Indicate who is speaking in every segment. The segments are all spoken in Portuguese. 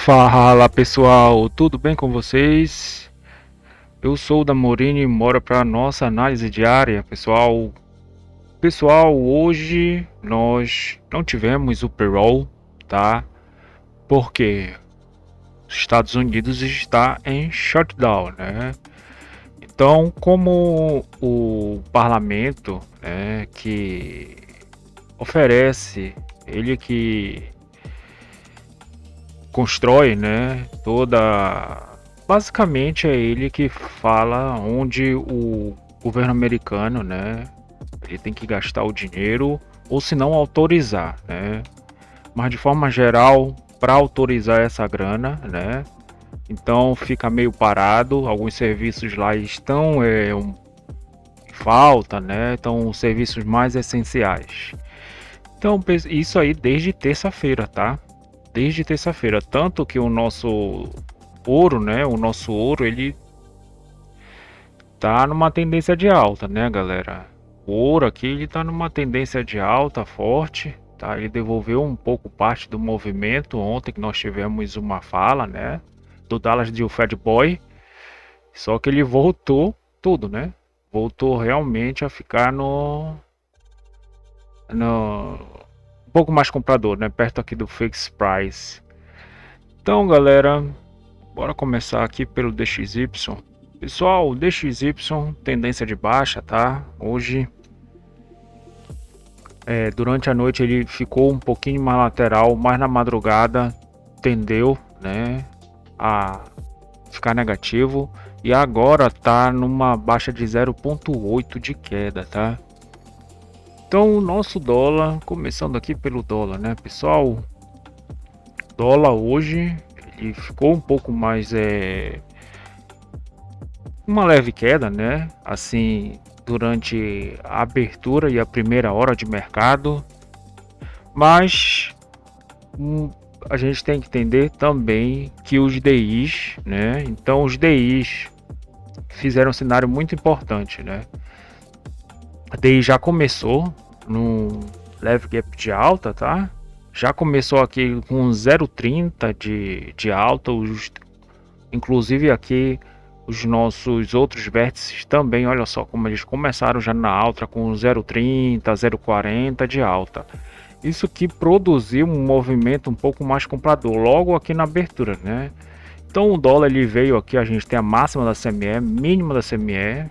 Speaker 1: Fala pessoal, tudo bem com vocês? Eu sou o Damorini e moro para nossa análise diária, pessoal. Pessoal, hoje nós não tivemos o payroll, tá? Porque os Estados Unidos está em shutdown, né? Então, como o parlamento, né, que oferece, ele que constrói, né, toda. Basicamente é ele que fala onde o governo americano, né, ele tem que gastar o dinheiro ou se não autorizar, né? Mas de forma geral, para autorizar essa grana, né? Então fica meio parado, alguns serviços lá estão em falta, né? Então serviços mais essenciais. Então isso aí desde terça-feira, tá? Desde terça-feira, tanto que o nosso ouro, né? O nosso ouro, ele tá numa tendência de alta, né, galera? O ouro aqui, ele tá numa tendência de alta forte, tá? Ele devolveu um pouco parte do movimento ontem que nós tivemos uma fala, né, do Dallas de Fed Boy, só que ele voltou tudo, né? Voltou realmente a ficar no um pouco mais comprador, né, perto aqui do fixed price. Então, galera, bora começar aqui pelo DXY. Pessoal, o DXY tendência de baixa, tá? Hoje, durante a noite ele ficou um pouquinho mais lateral, mas na madrugada tendeu, né, a ficar negativo e agora tá numa baixa de 0,8 de queda, tá? Então, o nosso dólar, começando aqui pelo dólar, né, pessoal? Dólar hoje ele ficou um pouco mais uma leve queda, né? Assim, durante a abertura e a primeira hora de mercado, mas a gente tem que entender também que os DIs, né? Então, os DIs fizeram um cenário muito importante, né? A DI já começou num leve gap de alta, tá? Já começou aqui com 0,30 de alta, inclusive aqui os nossos outros vértices também, olha só como eles começaram já na alta com 0,30, 0,40 de alta. Isso que produziu um movimento um pouco mais comprador logo aqui na abertura, né? Então o dólar ele veio aqui, a gente tem a máxima da CME, mínima da CME,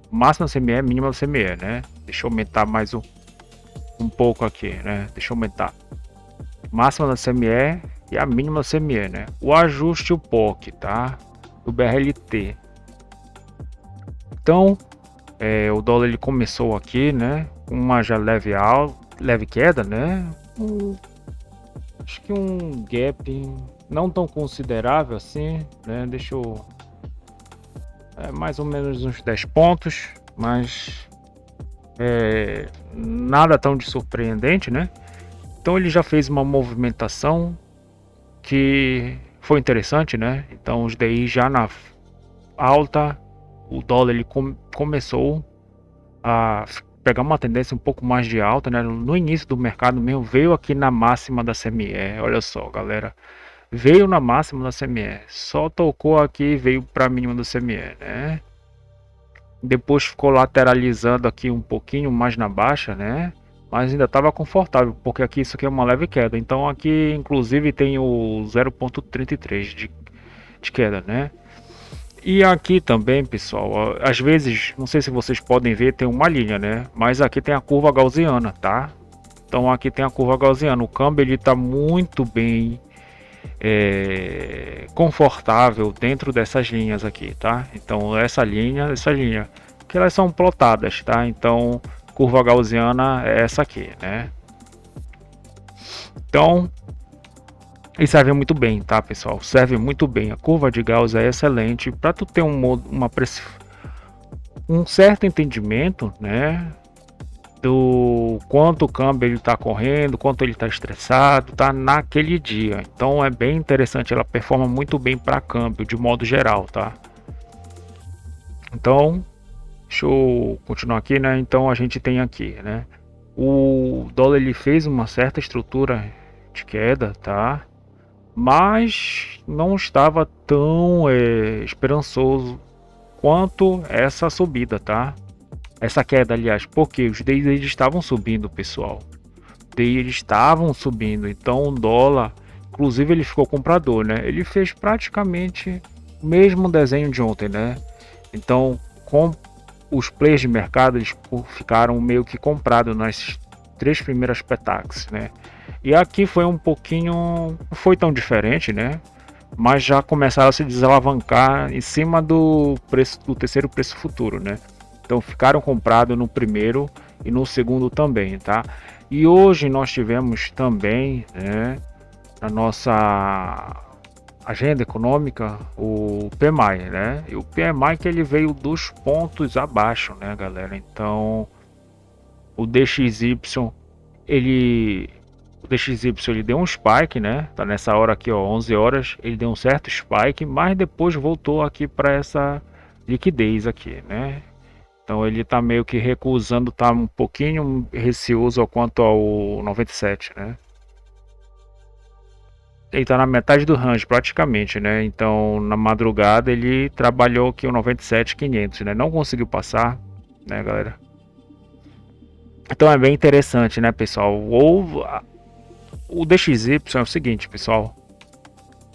Speaker 1: máxima da CME, mínima da CME, né? Deixa eu aumentar mais um pouco aqui, né? Deixa eu aumentar. Máxima da CME e a mínima da CME, né? O ajuste o POC, tá? Do BRLT. Então, o dólar ele começou aqui, né? Uma já leve queda, né? Acho que um gap não tão considerável assim, né? Deixa eu mais ou menos uns 10 pontos, mas nada tão de surpreendente, né? Então ele já fez uma movimentação que foi interessante, né? Então os DI já na alta, o dólar ele começou a pegar uma tendência um pouco mais de alta, né? No início do mercado mesmo, veio aqui na máxima da CME. Olha só, galera. Veio na máxima da CME. Só tocou aqui e veio para a mínima da CME, né? Depois ficou lateralizando aqui um pouquinho mais na baixa, né? Mas ainda estava confortável, porque aqui isso aqui é uma leve queda. Então aqui inclusive tem o 0,33 de queda, né? E aqui também, pessoal, às vezes, não sei se vocês podem ver, tem uma linha, né? Mas aqui tem a curva gaussiana, tá? Então aqui tem a curva gaussiana. O câmbio ele tá muito bem confortável dentro dessas linhas aqui, tá? Então essa linha, que elas são plotadas, tá? Então curva gaussiana é essa aqui, né? Então e serve muito bem, tá, pessoal? Serve muito bem. A curva de Gauss é excelente para tu ter um certo entendimento, né, do quanto o câmbio ele está correndo, quanto ele está estressado, tá naquele dia. Então é bem interessante, ela performa muito bem para câmbio de modo geral, tá? Então, deixa eu continuar aqui, né? Então a gente tem aqui, né? O dólar ele fez uma certa estrutura de queda, tá? mas não estava tão esperançoso quanto essa subida, tá? Essa queda, aliás, porque os DIs eles estavam subindo, pessoal. DI eles estavam subindo, então o dólar, inclusive ele ficou comprador, né? Ele fez praticamente o mesmo desenho de ontem, né? Então, com os players de mercado, eles ficaram meio que comprados nas três primeiras petax, né? E aqui foi um pouquinho, não foi tão diferente, né? Mas já começaram a se desalavancar em cima do preço do terceiro preço futuro, né? Então ficaram comprados no primeiro e no segundo também, tá? E hoje nós tivemos também, né, na nossa agenda econômica o PMI, né? E o PMI que ele veio dos pontos abaixo, né, galera? Então o DXY ele o DXY ele deu um spike, né? Tá nessa hora aqui, ó, 11 horas, ele deu um certo spike, mas depois voltou aqui para essa liquidez aqui, né? Então ele tá meio que recusando, tá um pouquinho receoso quanto ao 97, né? Ele tá na metade do range praticamente, né? Então na madrugada ele trabalhou aqui o 97,500, né? Não conseguiu passar, né, galera? Então é bem interessante, né, pessoal? Ou o DXY é o seguinte, pessoal.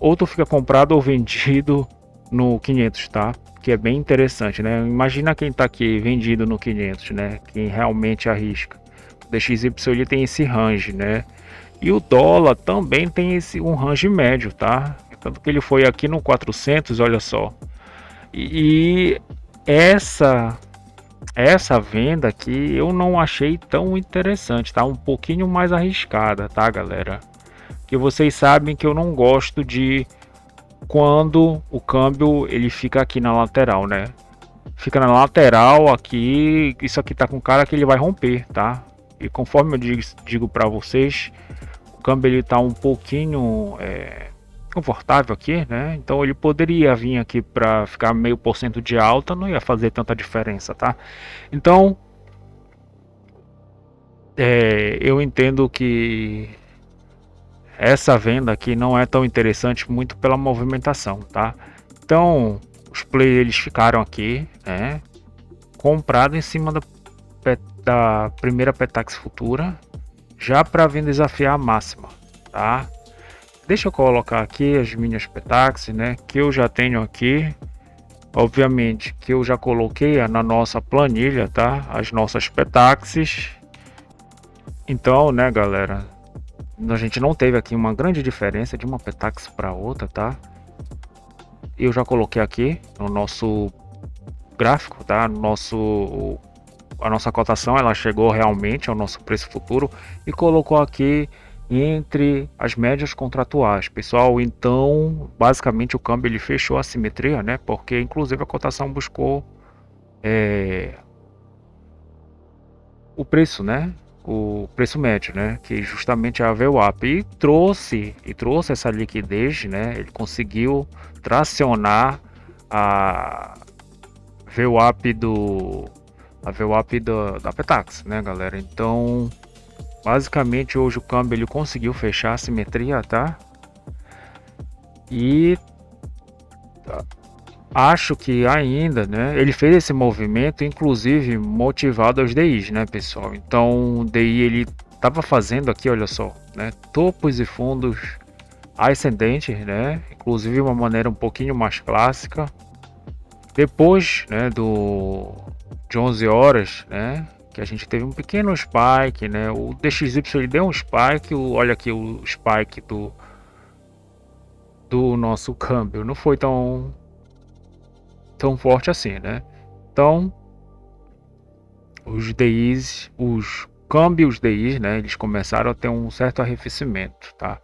Speaker 1: Ou tu fica comprado ou vendido no 500, tá? Que é bem interessante, né? Imagina quem tá aqui vendido no 500, né? Quem realmente arrisca. O DXY ele tem esse range, né? E o dólar também tem esse um range médio, tá? Tanto que ele foi aqui no 400, olha só. E essa venda aqui eu não achei tão interessante, tá? Um pouquinho mais arriscada, tá, galera? Que vocês sabem que eu não gosto de quando o câmbio ele fica aqui na lateral, né? Fica na lateral aqui, isso aqui tá com cara que ele vai romper, tá? E conforme eu digo para vocês, o câmbio ele tá um pouquinho confortável aqui, né? Então ele poderia vir aqui para ficar meio por cento de alta, não ia fazer tanta diferença, tá? Então eu entendo que essa venda aqui não é tão interessante muito pela movimentação, tá? Então, os players eles ficaram aqui, né? Comprado em cima da primeira Petax futura, já para vir desafiar a máxima, tá? Deixa eu colocar aqui as minhas Petax, né? Que eu já tenho aqui. Obviamente que eu já coloquei na nossa planilha, tá? As nossas Petaxes. Então, né, galera? A gente não teve aqui uma grande diferença de uma Petax para outra, tá? Eu já coloquei aqui no nosso gráfico, tá? A nossa cotação ela chegou realmente ao nosso preço futuro e colocou aqui entre as médias contratuais, pessoal. Então, basicamente o câmbio ele fechou a simetria, né? Porque inclusive a cotação buscou o preço, né? O preço médio, né? Que justamente é a VWAP e trouxe essa liquidez, né? Ele conseguiu tracionar a VWAP da Petax, né, galera? Então, basicamente hoje o câmbio ele conseguiu fechar a simetria, tá? E acho que ainda, né? Ele fez esse movimento, inclusive motivado aos DIs, né, pessoal? Então, o DI ele estava fazendo aqui, olha só, né? Topos e fundos ascendentes, né? Inclusive uma maneira um pouquinho mais clássica. Depois, né, de 11 horas, né? Que a gente teve um pequeno spike, né? O DXY ele deu um spike, olha aqui o spike do nosso câmbio, não foi tão forte assim, né? Então, os câmbios DIs, né? Eles começaram a ter um certo arrefecimento, tá?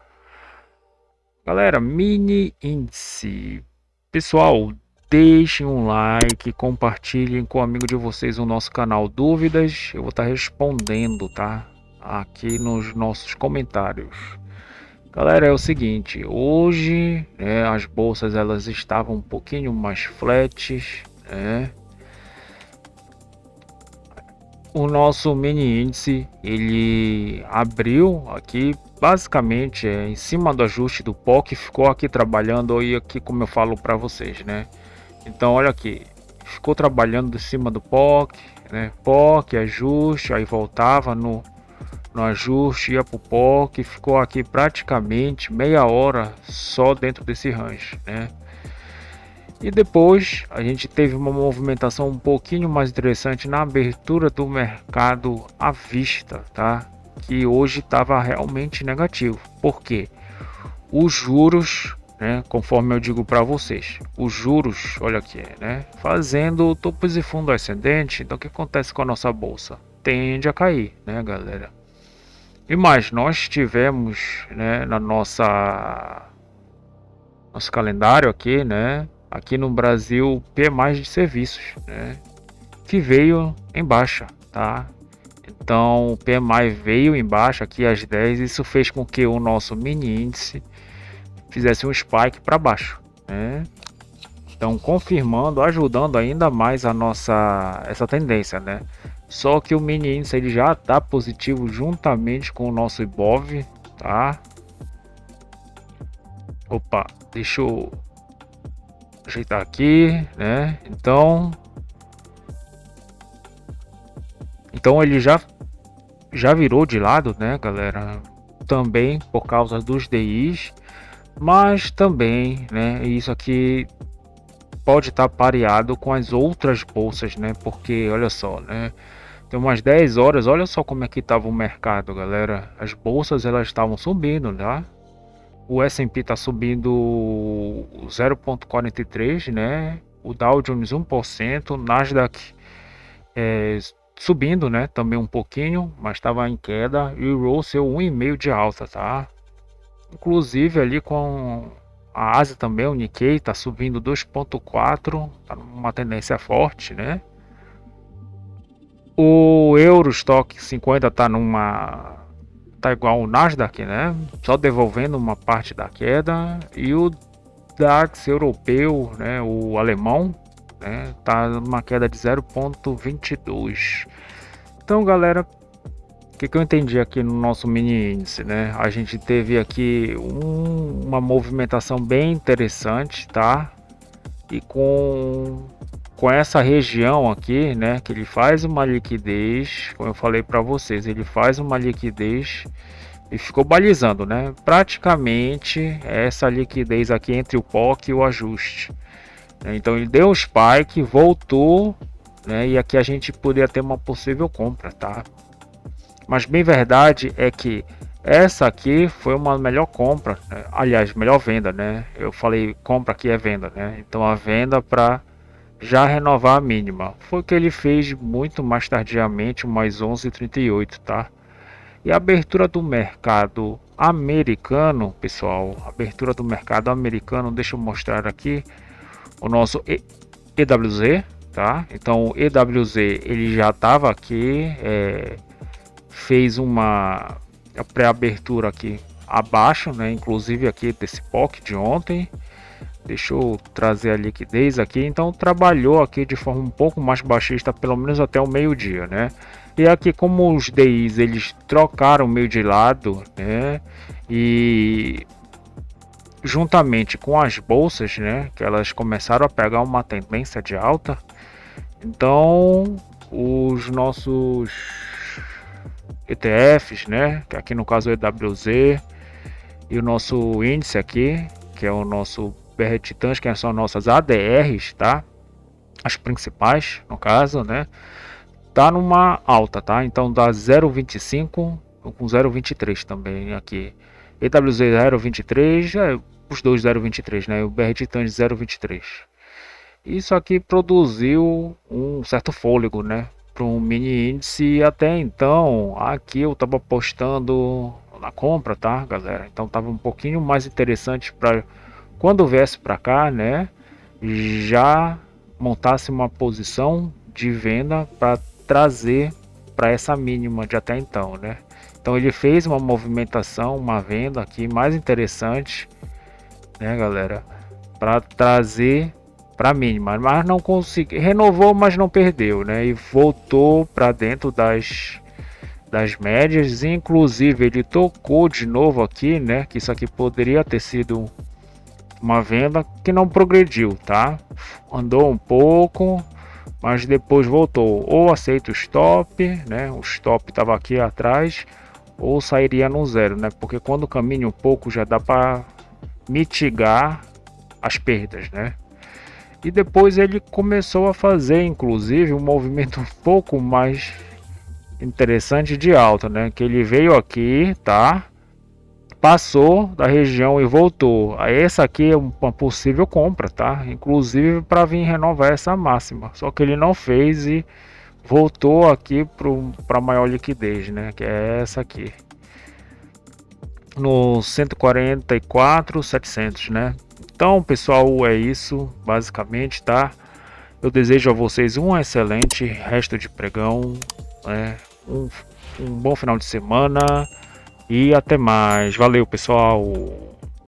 Speaker 1: Galera, mini índice. Pessoal, deixem um like, compartilhem com o amigo de vocês o nosso canal. Dúvidas, eu vou estar respondendo, tá? Aqui nos nossos comentários. Galera, é o seguinte, hoje, né, as bolsas elas estavam um pouquinho mais flats, né? O nosso mini índice ele abriu aqui basicamente é em cima do ajuste do POC, ficou aqui trabalhando e aqui como eu falo para vocês, né? Então olha aqui, ficou trabalhando em cima do POC, né? POC, ajuste, aí voltava no ajuste, ia pro POC, ficou aqui praticamente meia hora só dentro desse range, né? E depois a gente teve uma movimentação um pouquinho mais interessante na abertura do mercado à vista, tá? Que hoje estava realmente negativo. Por quê? Os juros, né, conforme eu digo para vocês, os juros, olha aqui, né, fazendo topos e fundo ascendente, então o que acontece com a nossa bolsa? Tende a cair, né, galera? E mais, nós tivemos, né, na nosso calendário aqui, né, aqui no Brasil, PMI de serviços, né, que veio em baixa, tá? Então, o PMI veio em baixa aqui às 10, isso fez com que o nosso mini índice fizesse um spike para baixo, né? Então, confirmando, ajudando ainda mais a nossa essa tendência, né? Só que o mini índice ele já está positivo juntamente com o nosso Ibov, tá? Opa, deixa eu ajeitar aqui, né? Então ele já virou de lado, né, galera? Também por causa dos DIs, mas também, né, isso aqui pode estar pareado com as outras bolsas, né? Porque olha só, né? Tem umas 10 horas, olha só como é que estava o mercado, galera. As bolsas elas estavam subindo, tá? O S&P está subindo 0,43, né? O Dow Jones 1%, o Nasdaq subindo, né? Também um pouquinho, mas estava em queda. E o Russell 1,5 de alta, tá? Inclusive ali com a Ásia também, o Nikkei está subindo 2,4, tá numa tendência forte, né? O Eurostock 50 tá igual o Nasdaq, né? Só devolvendo uma parte da queda. E o DAX europeu, né, o alemão, né, tá numa queda de 0,22. Então, galera, o que eu entendi aqui no nosso mini índice, né? A gente teve aqui uma movimentação bem interessante, tá? E com essa região aqui, né, que ele faz uma liquidez, como eu falei para vocês, ele faz uma liquidez e ficou balizando, né? Praticamente essa liquidez aqui entre o POC e o ajuste. Então ele deu um spike, voltou, né? E aqui a gente poderia ter uma possível compra, tá? Mas bem verdade é que essa aqui foi uma melhor compra, né? Aliás, melhor venda, né? Eu falei compra aqui é venda, né? Então a venda para já renovar a mínima. Foi o que ele fez muito mais tardiamente, mais 11,38, tá? E a abertura do mercado americano, pessoal, abertura do mercado americano, deixa eu mostrar aqui o nosso EWZ, tá? Então o EWZ ele já estava aqui, fez uma pré-abertura aqui abaixo, né? Inclusive aqui desse POC de ontem. Deixa eu trazer a liquidez aqui. Então trabalhou aqui de forma um pouco mais baixista, pelo menos até o meio-dia, né? E aqui como os DIs eles trocaram meio de lado, né? E juntamente com as bolsas, né? Que elas começaram a pegar uma tendência de alta. Então os nossos ETFs, né? Que aqui no caso é EWZ e o nosso índice aqui, que é o nosso BR Titãs, que são nossas ADRs, tá? As principais, no caso, né? Tá numa alta, tá? Então dá 0,25 com 0,23 também aqui. EWZ 0,23, os dois 0,23, né? O BR Titãs 0,23. Isso aqui produziu um certo fôlego, né? Para um mini índice. Até então, aqui eu tava apostando na compra, tá, galera? Então tava um pouquinho mais interessante para quando viesse para cá, né? Já montasse uma posição de venda para trazer para essa mínima de até então, né? Então ele fez uma movimentação, uma venda aqui mais interessante, né, galera, para trazer para a mínima, mas não conseguiu, renovou, mas não perdeu, né? E voltou para dentro das médias, inclusive ele tocou de novo aqui, né, que isso aqui poderia ter sido uma venda que não progrediu, tá? Andou um pouco, mas depois voltou. Ou aceita o stop, né? O stop estava aqui atrás, ou sairia no zero, né? Porque quando caminha um pouco já dá para mitigar as perdas, né? E depois ele começou a fazer, inclusive, um movimento um pouco mais interessante de alta, né? Que ele veio aqui, tá? Passou da região e voltou. Essa aqui é uma possível compra, tá? Inclusive para vir renovar essa máxima. Só que ele não fez e voltou aqui para maior liquidez, né? Que é essa aqui. No 144,700, né? Então, pessoal, é isso basicamente, tá? Eu desejo a vocês um excelente resto de pregão, né? Um bom final de semana. E até mais. Valeu, pessoal.